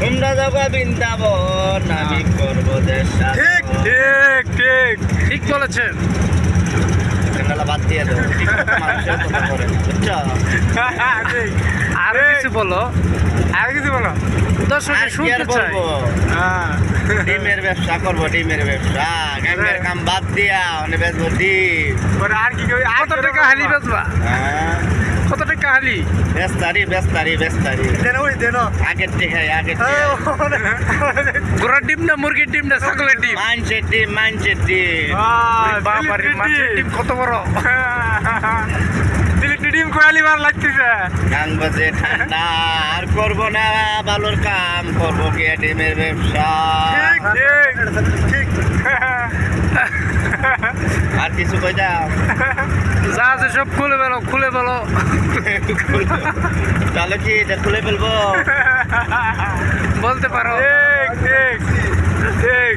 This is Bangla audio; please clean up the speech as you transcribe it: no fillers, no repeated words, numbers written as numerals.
তোমরা যাবা বৃন্দাবন, আমি করবো দেশ। ঠিক ঠিক ঠিক ঠিক বলেছেন। ঝামেলা বাদ দিয়ে দেবো, ঠিক মতো মানুষের কথা করে না, বুঝছো? ঠিক। আরো কিছু বলো, আর কিছু বলো। দর্শক আর কি আর শুনতে চাই। বলবো? হ্যাঁ ডিমের ব্যবসা করবো, ডিমের ব্যবসা। গাঙ্গের কাম বাদ দিয়া অনেক বেচবো ডিম। পরে আর কি কই? আর কত টাকা হালি বেচবা? হ্যাঁ, কত টাকা হালি? বেস্তারি বেস্তারি বেস্তারি। দেন ওই দেন। আগের থেকে আগের থেকে ঘোড়ার ডিম না মুরগির ডিম না ছাগলের ডিম? মানছের ডিম, মানছের ডিম। বাবারে, মাছের ডিম কত বড়! সিলেক্টেড ডিম কোয়ালি মার লাগতেছে। গান বাজে ঠান্ডা, আর করবো না বালুর কাম, করবো কি ডিমের ব্যবসা। ঠিক ঠিক ঠিক। আর কিছু কই দাও? যা আছে সব খুলে বেলো, খুলে বেলো। তাহলে কি এটা খুলে ফেলবো? বলতে পারো। ঠিক ঠিক ঠিক।